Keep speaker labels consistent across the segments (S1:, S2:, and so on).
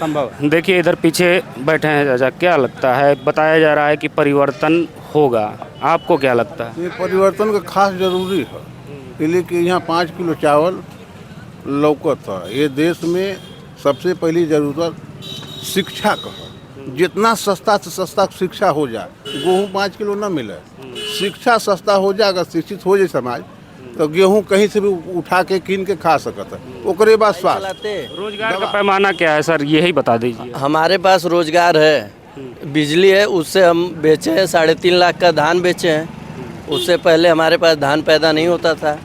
S1: संभव है।
S2: देखिए इधर पीछे बैठे हैं चाचा, क्या लगता है, बताया जा रहा है कि परिवर्तन होगा, आपको क्या लगता है?
S3: ये परिवर्तन का खास जरूरी है, इसलिए कि यहाँ 5 किलो चावल लौकत है। ये देश में सबसे पहली ज़रूरत शिक्षा का है। जितना सस्ता से सस्ता शिक्षा हो जाए, गेहूँ 5 किलो न मिले, शिक्षा सस्ता हो जाए, अगर शिक्षित हो जाए समाज तो गेहूँ कहीं से भी उठा के कीन के खा सकता है। ओकरे बाद स्वास्थ्य।
S2: रोजगार का पैमाना क्या है सर, यही बता दीजिए।
S4: हमारे पास रोजगार है, बिजली है, उससे हम बेचे हैं 3.5 लाख का धान बेचे हैं। उससे पहले हमारे पास धान पैदा नहीं होता था,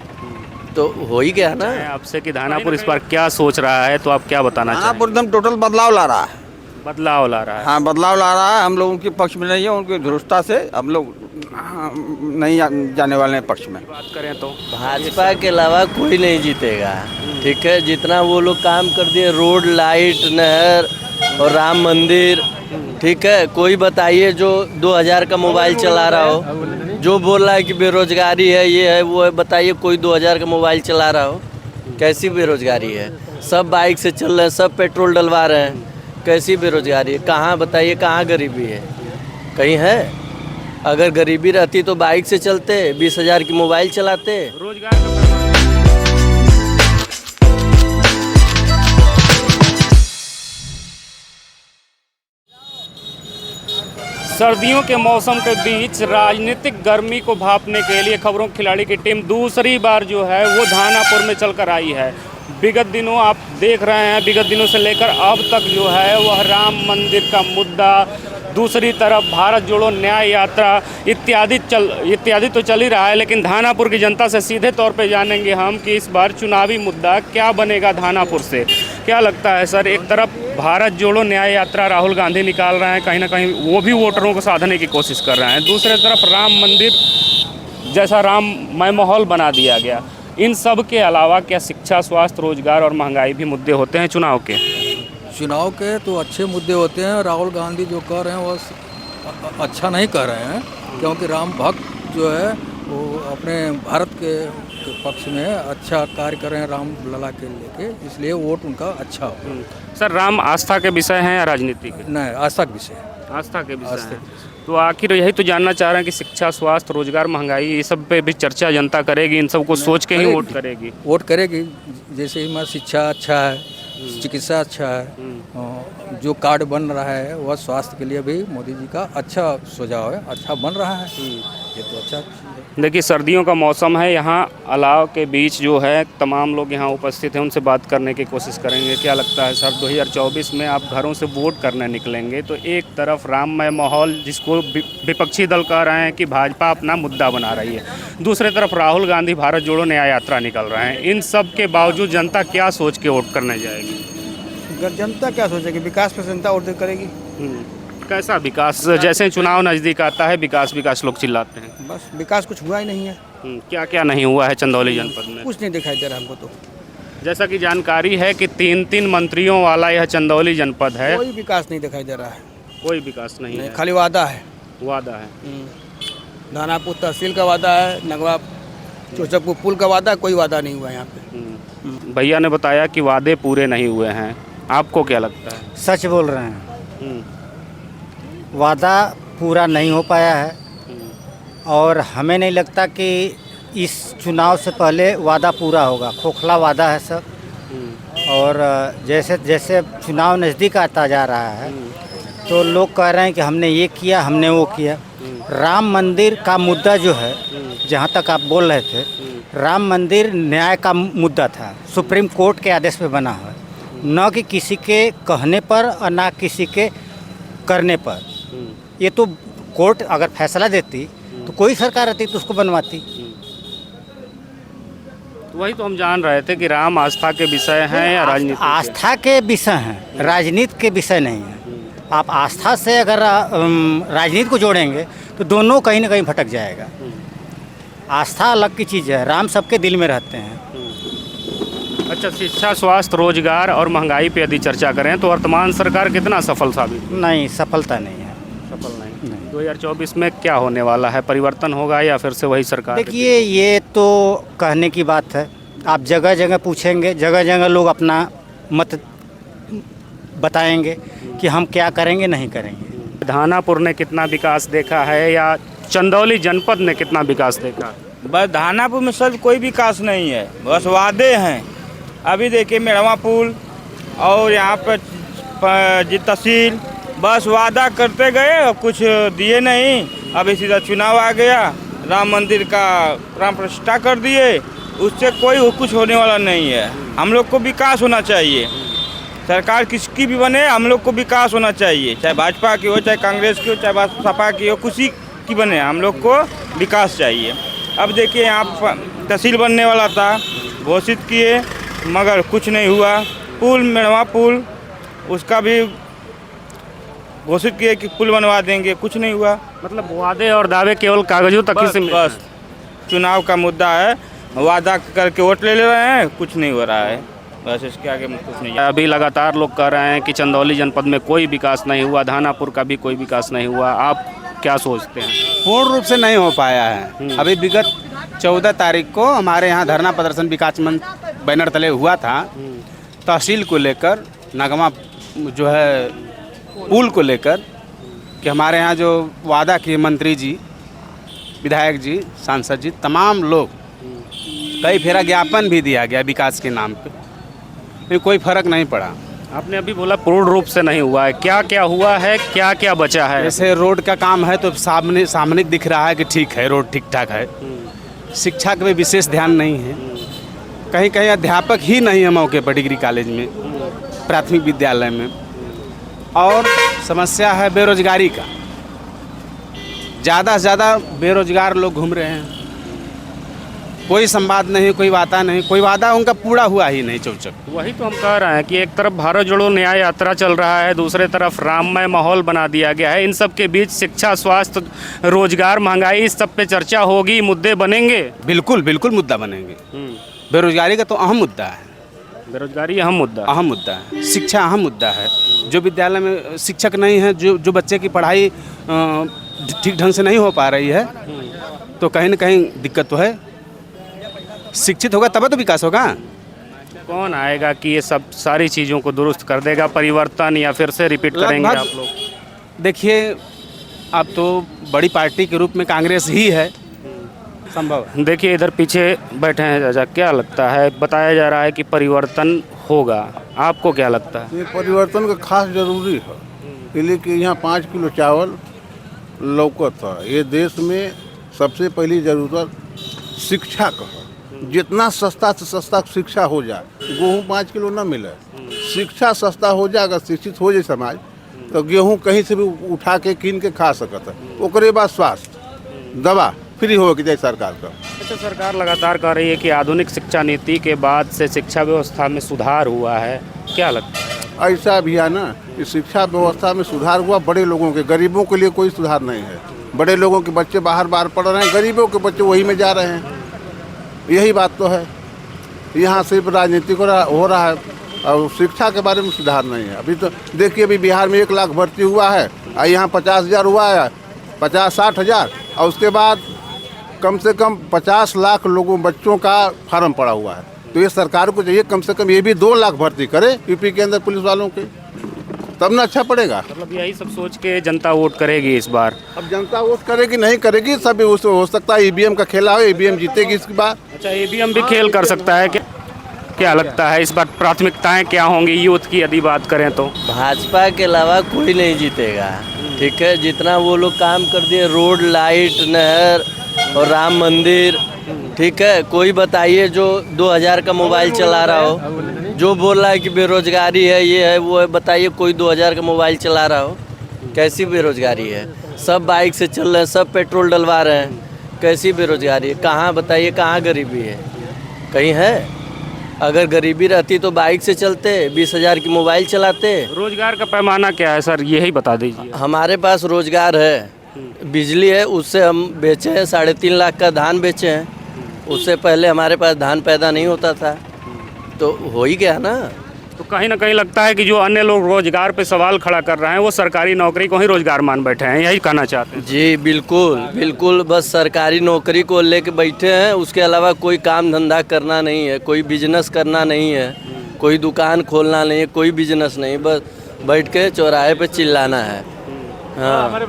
S4: तो हो ही गया ना।
S2: आपसे कि धानापुर इस बार क्या सोच रहा है, तो आप क्या बताना चाहेंगे?
S1: दानापुर एकदम टोटल बदलाव ला रहा है।
S2: बदलाव ला रहा है।
S1: हाँ, बदलाव ला रहा है। हम लोग उनके पक्ष में नहीं है, उनकी धुरस्ता से हम लोग नहीं जाने वाले हैं पक्ष में।
S2: बात करें तो
S4: भाजपा के अलावा कोई नहीं जीतेगा, ठीक है। जितना वो लोग काम कर दिए, रोड, लाइट, नहर और राम मंदिर, ठीक है। कोई बताइए जो 2000 का मोबाइल चला रहा हो, जो बोल रहा है कि बेरोजगारी है, ये है वो है, बताइए कोई 2000 का मोबाइल चला रहा हो? कैसी बेरोजगारी है? सब बाइक से चल रहे हैं, सब पेट्रोल डलवा रहे हैं, कैसी बेरोजगारी है? कहाँ बताइए, कहाँ गरीबी है? कहीं है? अगर गरीबी रहती तो बाइक से चलते, 20,000 की मोबाइल चलाते।
S2: रोजगार का पैमाना सर्दियों के मौसम के बीच राजनीतिक गर्मी को भांपने के लिए खबरों खिलाड़ी की टीम दूसरी बार जो है वो धानापुर में चलकर आई है। विगत दिनों आप देख रहे हैं, विगत दिनों से लेकर अब तक जो है वह राम मंदिर का मुद्दा, दूसरी तरफ भारत जोड़ो न्याय यात्रा इत्यादि तो चल ही रहा है, लेकिन धानापुर की जनता से सीधे तौर पे जानेंगे हम कि इस बार चुनावी मुद्दा क्या बनेगा धानापुर से। क्या लगता है सर, एक तरफ भारत जोड़ो न्याय यात्रा राहुल गांधी निकाल रहे हैं, कहीं ना कहीं वो भी वोटरों को साधने की कोशिश कर रहे हैं, दूसरी तरफ राम मंदिर जैसा राममय माहौल बना दिया गया। इन सब के अलावा क्या शिक्षा, स्वास्थ्य, रोजगार और महंगाई भी मुद्दे होते हैं चुनाव के?
S5: चुनाव के तो अच्छे मुद्दे होते हैं। राहुल गांधी जो कर रहे हैं वो अच्छा नहीं कर रहे हैं, क्योंकि राम भक्त जो है वो अपने भारत के पक्ष में अच्छा कार्य कर रहे हैं राम लला के लेके, इसलिए वोट उनका अच्छा हो।
S2: सर, राम आस्था के विषय हैं या राजनीति के?
S5: नहीं, आस्था के विषय।
S2: आस्था के विषय हैं। तो आखिर यही तो जानना चाह रहे हैं कि शिक्षा, स्वास्थ्य, रोजगार, महंगाई, ये सब पे भी चर्चा जनता करेगी, इन सब को सोच के ही वोट करेगी?
S5: वोट करेगी। जैसे ही हमारा शिक्षा अच्छा है, चिकित्सा अच्छा है, जो कार्ड बन रहा है वह स्वास्थ्य के लिए भी मोदी जी का अच्छा सुझाव है, अच्छा बन रहा है, ये तो अच्छा है।
S2: देखिए सर्दियों का मौसम है, यहाँ अलाव के बीच जो है तमाम लोग यहाँ उपस्थित हैं, उनसे बात करने की कोशिश करेंगे। क्या लगता है सर, 2024 में आप घरों से वोट करने निकलेंगे तो एक तरफ राममय माहौल जिसको विपक्षी दल कह रहे हैं कि भाजपा अपना मुद्दा बना रही है, दूसरी तरफ राहुल गांधी भारत जोड़ो न्याय यात्रा निकल रहे हैं, इन सब के बावजूद जनता क्या सोच के वोट करने जाएगी?
S1: जनता क्या सोचेगी? विकास पर जनता वोट करेगी।
S2: कैसा विकास? जैसे चुनाव नज़दीक आता है विकास विकास लोग चिल्लाते हैं,
S1: बस विकास कुछ हुआ ही नहीं है।
S2: क्या क्या नहीं हुआ है चंदौली जनपद में?
S1: कुछ नहीं दिखाई दे रहा हमको तो।
S2: जैसा कि जानकारी है कि 3 मंत्रियों वाला यह चंदौली जनपद है,
S1: कोई विकास नहीं दिखाई दे रहा है।
S2: कोई विकास नहीं है,
S1: खाली वादा है।
S2: वादा है।
S1: दानापुर तहसील का वादा है, नगवा चोचकपुर पुल का वादा है, कोई वादा नहीं हुआ यहाँ पे।
S2: भैया ने बताया कि वादे पूरे नहीं हुए हैं, आपको क्या लगता है?
S6: सच बोल रहे हैं, वादा पूरा नहीं हो पाया है और हमें नहीं लगता कि इस चुनाव से पहले वादा पूरा होगा। खोखला वादा है सब, और जैसे जैसे चुनाव नज़दीक आता जा रहा है तो लोग कह रहे हैं कि हमने ये किया, हमने वो किया। राम मंदिर का मुद्दा जो है, जहाँ तक आप बोल रहे थे, राम मंदिर न्याय का मुद्दा था, सुप्रीम कोर्ट के आदेश पे बना हुआ है, न कि किसी के कहने पर और ना किसी के करने पर। ये तो कोर्ट अगर फैसला देती तो कोई सरकार रहती तो उसको बनवाती।
S2: तो वही तो हम जान रहे थे कि राम आस्था के विषय हैं या राजनीति?
S6: आस्था के विषय हैं, राजनीति के विषय नहीं है। आप आस्था से अगर राजनीति को जोड़ेंगे तो दोनों कहीं ना कहीं भटक जाएगा। आस्था अलग की चीज़ है, राम सबके दिल में रहते हैं।
S2: अच्छा, शिक्षा, स्वास्थ्य, रोजगार और महंगाई पे यदि चर्चा करें तो वर्तमान सरकार कितना सफल साबित?
S6: नहीं, सफलता नहीं है।
S2: सफल नहीं। 2024 में क्या होने वाला है? परिवर्तन होगा या फिर से वही सरकार?
S6: देखिए, ये तो कहने की बात है। आप जगह जगह पूछेंगे, जगह जगह लोग अपना मत बताएंगे कि हम क्या करेंगे नहीं करेंगे।
S2: धानापुर ने कितना विकास देखा है या चंदौली जनपद ने कितना विकास देखा?
S7: बस धानापुर में सर कोई विकास नहीं है, बस वादे हैं। अभी देखिए मेड़वा पुल और यहाँ पर जी तहसील, बस वादा करते गए और कुछ दिए नहीं। अभी सीधा चुनाव आ गया, राम मंदिर का प्राण प्रतिष्ठा कर दिए, उससे कोई कुछ होने वाला नहीं है। हम लोग को विकास होना चाहिए, सरकार किसकी भी बने, हम लोग को विकास होना चाहिए, चाहे भाजपा की हो, चाहे कांग्रेस की हो, चाहे सपा की हो, किसी की बने, हम लोग को विकास चाहिए। अब देखिए यहाँ तहसील बनने वाला था, घोषित किए मगर कुछ नहीं हुआ। पुल मेड़वा पुल उसका भी घोषित किए कि पुल बनवा देंगे, कुछ नहीं हुआ।
S2: मतलब वादे और दावे केवल कागजों तक ही सीमित
S7: बस चुनाव का मुद्दा है, वादा करके वोट ले रहे हैं, कुछ नहीं हो रहा है, बस इसके आगे कुछ नहीं है।
S2: अभी लगातार लोग कह रहे हैं कि चंदौली जनपद में कोई विकास नहीं हुआ, धानापुर का भी कोई विकास नहीं हुआ, आप क्या सोचते हैं?
S8: पूर्ण रूप से नहीं हो पाया है। अभी विगत 14 तारीख को हमारे यहाँ धरना प्रदर्शन विकास मंच बैनर तले हुआ था, तहसील को लेकर, नगमा जो है पुल को लेकर, कि हमारे यहाँ जो वादा किए मंत्री जी, विधायक जी, सांसद जी, तमाम लोग, कई फेरा ज्ञापन भी दिया गया विकास के नाम पे, लेकिन कोई फर्क नहीं पड़ा।
S2: आपने अभी बोला पूर्ण रूप से नहीं हुआ है, क्या क्या हुआ है, क्या क्या बचा है?
S8: जैसे रोड का काम है तो सामने दिख रहा है कि ठीक है, रोड ठीक ठाक है। शिक्षा के में विशेष ध्यान नहीं है, कहीं कहीं अध्यापक ही नहीं है मौके पर डिग्री कॉलेज में, प्राथमिक विद्यालय में। और समस्या है बेरोजगारी का, ज़्यादा से ज़्यादा बेरोजगार लोग घूम रहे हैं, कोई संवाद नहीं, कोई वादा नहीं, कोई वादा उनका पूरा हुआ ही नहीं। चौचक
S2: वही तो हम कह रहे हैं कि एक तरफ भारत जोड़ो न्याय यात्रा चल रहा है, दूसरे तरफ राममय माहौल बना दिया गया है। इन सब के बीच शिक्षा, स्वास्थ्य, रोजगार, महंगाई, इस सब पे चर्चा होगी, मुद्दे बनेंगे।
S8: बिल्कुल बिल्कुल मुद्दा बनेंगे। बेरोजगारी का तो अहम मुद्दा है,
S2: बेरोजगारी अहम मुद्दा
S8: है। शिक्षा अहम मुद्दा है। जो विद्यालय में शिक्षक नहीं है, जो बच्चे की पढ़ाई ठीक ढंग से नहीं हो पा रही है, तो कहीं ना कहीं दिक्कत तो है। शिक्षित होगा तब तो विकास होगा।
S2: कौन आएगा कि ये सब सारी चीज़ों को दुरुस्त कर देगा, परिवर्तन, या फिर से रिपीट करेंगे आप लोग?
S8: देखिए, अब तो बड़ी पार्टी के रूप में कांग्रेस ही है संभव।
S2: देखिए इधर पीछे बैठे हैं चाचा, क्या लगता है? बताया जा रहा है कि परिवर्तन होगा, आपको क्या लगता है?
S3: ये परिवर्तन का खास जरूरी है, इसलिए कि यहाँ 5 किलो चावल लौकत है। ये देश में सबसे पहली ज़रूरत शिक्षा का है। जितना सस्ता से सस्ता शिक्षा हो जाए, गेहूँ 5 किलो न मिले, शिक्षा सस्ता हो जाए, अगर शिक्षित हो जाए समाज, तो गेहूँ कहीं से भी उठा के कीन के खा सकता है। ओकरे बाद स्वास्थ्य, दवा फ्री हो जाए सरकार का।
S2: अच्छा, सरकार लगातार कह रही है कि आधुनिक शिक्षा नीति के बाद से शिक्षा व्यवस्था में सुधार हुआ है, क्या लगता है?
S3: ऐसा भी है ना कि शिक्षा व्यवस्था में सुधार हुआ, बड़े लोगों के, गरीबों के लिए कोई सुधार नहीं है। बड़े लोगों के बच्चे बाहर पढ़ रहे हैं, गरीबों के बच्चे वही में जा रहे हैं। यही बात तो है। यहाँ सिर्फ राजनीति हो रहा है और शिक्षा के बारे में सुधार नहीं है। अभी तो देखिए, अभी बिहार में 1 लाख भर्ती हुआ है और यहाँ 50,000 हुआ है, 50-60 हज़ार, और उसके बाद कम से कम 50 लाख लोगों बच्चों का फार्म पड़ा हुआ है। तो ये सरकार को चाहिए कम से कम ये भी 2 लाख भर्ती करे यूपी के अंदर पुलिस वालों के, तब ना अच्छा पड़ेगा।
S2: मतलब यही सब सोच के जनता वोट करेगी इस बार?
S3: अब जनता वोट करेगी नहीं करेगी, सब हो सकता है ईवीएम का खेला हो, ईवीएम जीतेगी इसके बाद।
S2: अच्छा, ईवीएम भी खेल कर सकता है क्या लगता है इस बार प्राथमिकताएं क्या होंगी यूथ की यदि बात करें तो?
S4: भाजपा के अलावा कोई नहीं जीतेगा, ठीक है। जितना वो लोग काम कर दिए, रोड, लाइट, नहर और राम मंदिर, ठीक है। कोई बताइए जो 2000 का मोबाइल चला रहा हो, जो बोल रहा है कि बेरोजगारी है, ये है वो है, बताइए कोई 2000 का मोबाइल चला रहा हो? कैसी बेरोजगारी है? सब बाइक से चल रहे हैं, सब पेट्रोल डलवा रहे हैं, कैसी बेरोजगारी है? कहाँ बताइए, कहाँ गरीबी है? कहीं है? अगर गरीबी रहती तो बाइक से चलते, 20,000 की मोबाइल चलाते।
S2: रोजगार का पैमाना क्या है सर, यही बता दीजिए।
S4: हमारे पास रोजगार है, बिजली है, उससे हम बेचे हैं, 3.5 लाख का धान बेचे हैं। उससे पहले हमारे पास धान पैदा नहीं होता था, तो हो ही गया ना।
S2: तो कहीं ना कहीं लगता है कि जो अन्य लोग रोजगार पे सवाल खड़ा कर रहे हैं वो सरकारी नौकरी को ही रोजगार मान बैठे हैं, यही कहना चाहते हैं?
S4: जी बिल्कुल बिल्कुल, बस सरकारी नौकरी को लेके बैठे हैं, उसके अलावा कोई काम धंधा करना नहीं है, कोई बिजनेस करना नहीं है, कोई दुकान खोलना नहीं है, कोई बिजनेस नहीं, बस बैठ के चौराहे पे चिल्लाना है। हाँ,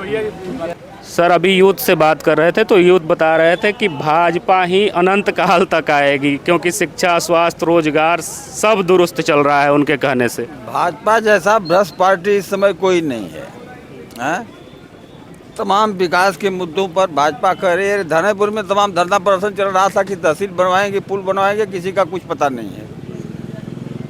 S2: सर अभी यूथ से बात कर रहे थे तो यूथ बता रहे थे कि भाजपा ही अनंत काल तक आएगी, क्योंकि शिक्षा, स्वास्थ्य, रोजगार सब दुरुस्त चल रहा है उनके कहने से।
S9: भाजपा जैसा भ्रष्ट पार्टी इस समय कोई नहीं है, हैं? तमाम विकास के मुद्दों पर भाजपा कह रही है। धनेपुर में तमाम धरना प्रदर्शन चल रहा था कि तहसील बनवाएंगे, पुल बनवाएंगे, किसी का कुछ पता नहीं है।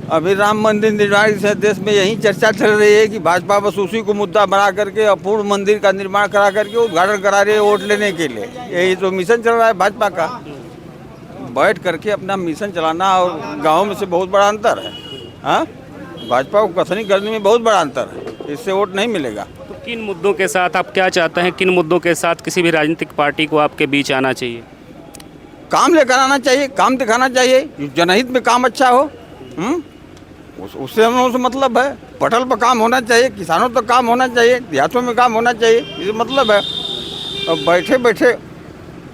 S9: अभी राम मंदिर निर्माण से देश में यही चर्चा चल रही है कि भाजपा बस उसी को मुद्दा बना करके अपूर्ण मंदिर का निर्माण करा करके उद्घाटन करा रही है वोट लेने के लिए। यही तो मिशन चल रहा है भाजपा का, बैठ करके अपना मिशन चलाना और गाँव में से बहुत बड़ा अंतर है। हाँ, भाजपा को कथनी करने में बहुत बड़ा अंतर है, इससे वोट नहीं मिलेगा।
S2: तो किन मुद्दों के साथ आप क्या चाहते हैं, किन मुद्दों के साथ किसी भी राजनीतिक पार्टी को आपके बीच आना चाहिए?
S9: काम लेकर आना चाहिए, काम दिखाना चाहिए, जनहित में काम अच्छा हो। उससे हम लोगों से मतलब है। पटल पर काम होना चाहिए, किसानों तक काम होना चाहिए, देहातों में काम होना चाहिए, ये मतलब है। अब बैठे बैठे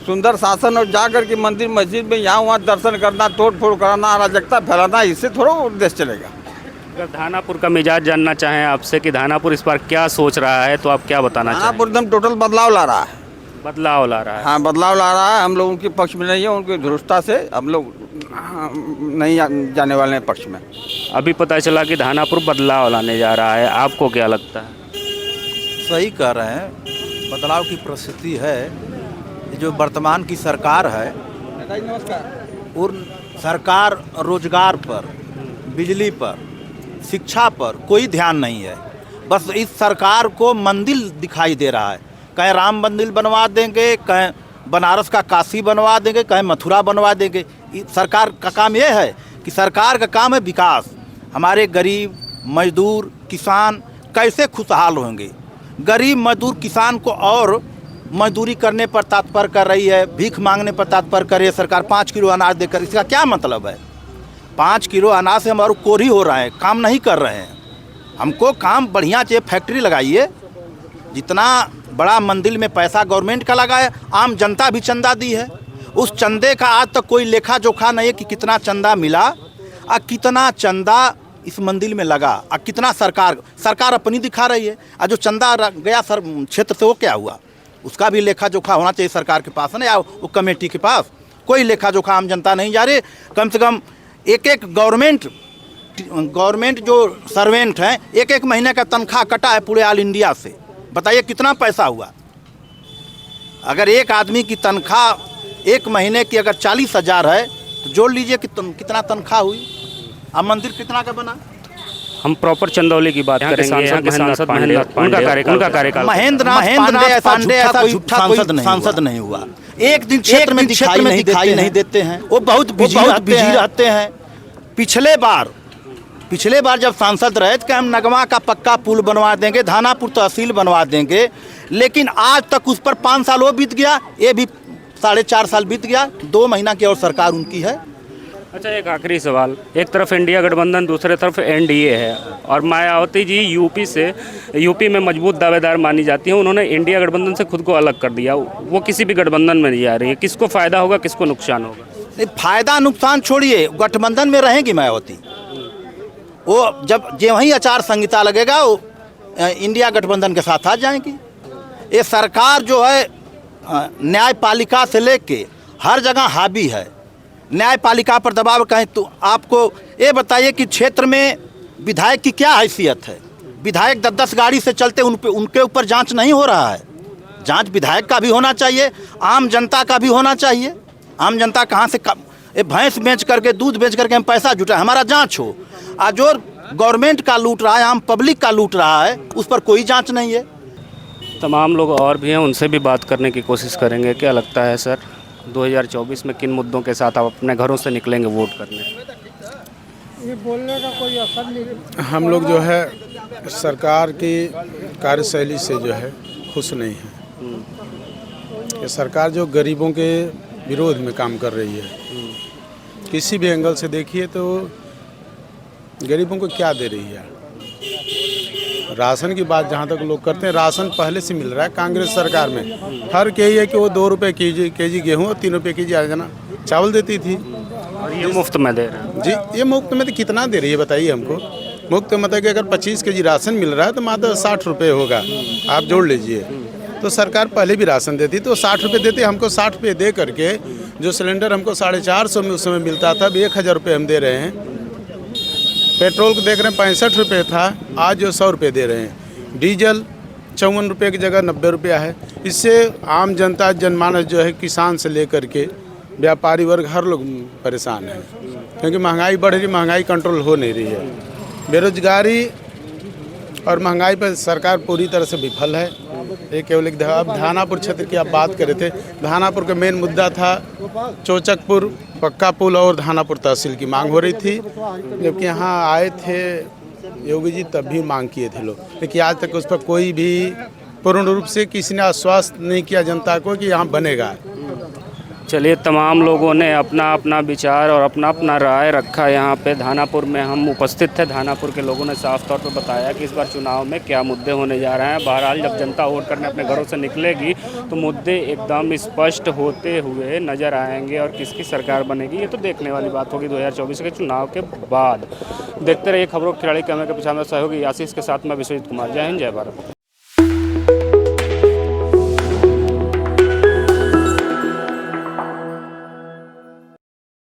S9: सुंदर शासन और जा कर के मंदिर मस्जिद में यहाँ वहाँ दर्शन करना, तोड़ फोड़ कराना, अराजकता फैलाना, इससे थोड़ा देश चलेगा।
S2: अगर धानापुर का मिजाज जानना चाहें आपसे कि धानापुर इस बार क्या सोच रहा है, तो आप क्या बताना चाहें?
S9: धानापुर एकदम टोटल बदलाव ला रहा है।
S2: बदलाव ला रहा है।
S9: हाँ, बदलाव ला रहा है। हम लोग उनके पक्ष में नहीं है, उनकी धुरस्ता से हम लोग नहीं जाने वाले हैं पक्ष में।
S2: अभी पता चला कि धानापुर बदलाव लाने जा रहा है, आपको क्या लगता है?
S10: सही कह रहे हैं, बदलाव की परिस्थिति है। ये जो वर्तमान की सरकार है, और सरकार रोजगार पर, बिजली पर, शिक्षा पर कोई ध्यान नहीं है। बस इस सरकार को मंदिर दिखाई दे रहा है, कहीं राम मंदिर बनवा देंगे, कहीं बनारस का काशी बनवा देंगे, कहीं मथुरा बनवा देंगे। सरकार का काम ये है कि सरकार का काम है विकास। हमारे गरीब मजदूर किसान कैसे खुशहाल होंगे? गरीब मजदूर किसान को और मजदूरी करने पर तत्पर कर रही है, भीख मांगने पर तत्पर कर रही है सरकार। 5 किलो अनाज देकर इसका क्या मतलब है? 5 किलो अनाज से हमारे कोरी हो रहा है, काम नहीं कर रहे हैं। हमको काम बढ़िया चाहिए, फैक्ट्री लगाइए। जितना बड़ा मंदिर में पैसा गवर्नमेंट का लगा है, आम जनता भी चंदा दी है। उस चंदे का आज तक कोई लेखा जोखा नहीं है कि कितना चंदा मिला और कितना चंदा इस मंदिर में लगा और कितना सरकार अपनी दिखा रही है। और जो चंदा गया सर क्षेत्र से, वो क्या हुआ? उसका भी लेखा जोखा होना चाहिए सरकार के पास, ना, या वो कमेटी के पास। कोई लेखा जोखा आम जनता नहीं जा रही। कम से कम एक गवर्नमेंट जो सर्वेंट हैं, एक महीने का तनख्वाह कटा है पूरे ऑल इंडिया से। बताइए कितना पैसा हुआ? अगर एक आदमी की तनख्वाह एक महीने की अगर 40,000 है तो जोड़ लीजिए कि कितना तनख्वाह हुई। अब मंदिर कितना का बना?
S2: हम प्रॉपर चंदौली की बात करेंगे। यहाँ के सांसद महेंद्र उनका कार्यकाल
S10: महेंद्र पांडे ऐसा झूठा कोई सांसद नहीं हुआ। एक दिन क्षेत्र में दिखाई नहीं देते हैं। वो बहुत बिजी रहते हैं। पिछले बार जब सांसद रहे थे कि हम नगमा का पक्का पुल बनवा देंगे, धानापुर तहसील बनवा देंगे, लेकिन आज तक उस पर 5 साल वो बीत गया, ये भी 4.5 साल बीत गया। 2 महीना की और सरकार उनकी है।
S2: अच्छा, एक आखिरी सवाल। एक तरफ इंडिया गठबंधन, दूसरे तरफ एनडीए है, और मायावती जी यूपी में मजबूत दावेदार मानी जाती हैं। उन्होंने इंडिया गठबंधन से खुद को अलग कर दिया, वो किसी भी गठबंधन में नहीं जा रही है। किसको फ़ायदा होगा, किसको नुकसान होगा?
S10: नहीं, फायदा नुकसान छोड़िए, गठबंधन में रहेंगी मायावती। वो जब वही आचार संहिता लगेगा, वो इंडिया गठबंधन के साथ आ जाएंगी। ये सरकार जो है न्यायपालिका से लेके हर जगह हावी है। न्यायपालिका पर दबाव कहें तो आपको ये बताइए कि क्षेत्र में विधायक की क्या हैसियत है? विधायक 10-10 गाड़ी से चलते, उनके ऊपर जांच नहीं हो रहा है। जांच विधायक का भी होना चाहिए, आम जनता का भी होना चाहिए। आम जनता कहाँ से भैंस बेच करके, दूध बेच करके हम पैसा जुटा, हमारा जांच हो। आज जो गवर्नमेंट का लूट रहा है, आम पब्लिक का लूट रहा है, उस पर कोई जांच नहीं है।
S2: तमाम लोग और भी हैं, उनसे भी बात करने की कोशिश करेंगे। क्या लगता है सर, 2024 में किन मुद्दों के साथ आप अपने घरों से निकलेंगे वोट करने?
S1: ये बोलने का कोई असर नहीं। हम लोग जो है सरकार की कार्यशैली से जो है खुश नहीं है। ये सरकार जो गरीबों के विरोध में काम कर रही है, किसी भी एंगल से देखिए तो गरीबों को क्या दे रही है। राशन की बात जहाँ तक लोग करते हैं, राशन पहले से मिल रहा है कांग्रेस सरकार में। हर यही है कि वो 2 रुपये केजी गेहूँ और 3 रुपये केजी आजना चावल देती थी,
S2: और ये मुफ्त में दे रहे हैं।
S1: जी, ये मुफ्त में तो कितना दे रही है बताइए हमको। मुफ्त मतलब कि अगर 25 केजी राशन मिल रहा है तो मात्र 60 रुपये होगा, आप जोड़ लीजिए। तो सरकार पहले भी राशन देती तो 60 रुपये देते, हमको 60 रुपये दे करके जो सिलेंडर हमको 450 में उस समय मिलता था, अब 1000 रुपये हम दे रहे हैं। पेट्रोल को देख रहे हैं 65 रुपये था, आज जो 100 रुपये दे रहे हैं। डीजल 54 रुपये की जगह 90 रुपया है। इससे आम जनता जनमानस जो है, किसान से लेकर के व्यापारी वर्ग हर लोग परेशान है, क्योंकि महंगाई बढ़ रही, महंगाई कंट्रोल हो नहीं रही है। बेरोजगारी और महंगाई पर सरकार पूरी तरह से विफल है। ये केवल एक अब धानापुर क्षेत्र की आप बात कर रहे थे, धानापुर का मेन मुद्दा था चौचकपुर पक्का पुल और धानापुर तहसील की मांग हो रही थी। जबकि यहाँ आए थे योगी जी तब भी मांग किए थे लोग, लेकिन आज तक उस पर कोई भी पूर्ण रूप से किसी ने आश्वस्त नहीं किया जनता को कि यहाँ बनेगा।
S2: चलिए, तमाम लोगों ने अपना अपना विचार और अपना अपना राय रखा। यहाँ पे धानापुर में हम उपस्थित थे। धानापुर के लोगों ने साफ तौर पर बताया कि इस बार चुनाव में क्या मुद्दे होने जा रहे हैं। बहरहाल जब जनता वोट करने अपने घरों से निकलेगी तो मुद्दे एकदम स्पष्ट होते हुए नज़र आएंगे और किसकी सरकार बनेगी ये तो देखने वाली बात होगी 2024 के चुनाव के बाद। देखते रहिए खबरों खिलाड़ी कैमरे के पीछे में सहयोगी आशीष के साथ में विश्वजीत कुमार। जय हिंद, जय भारत।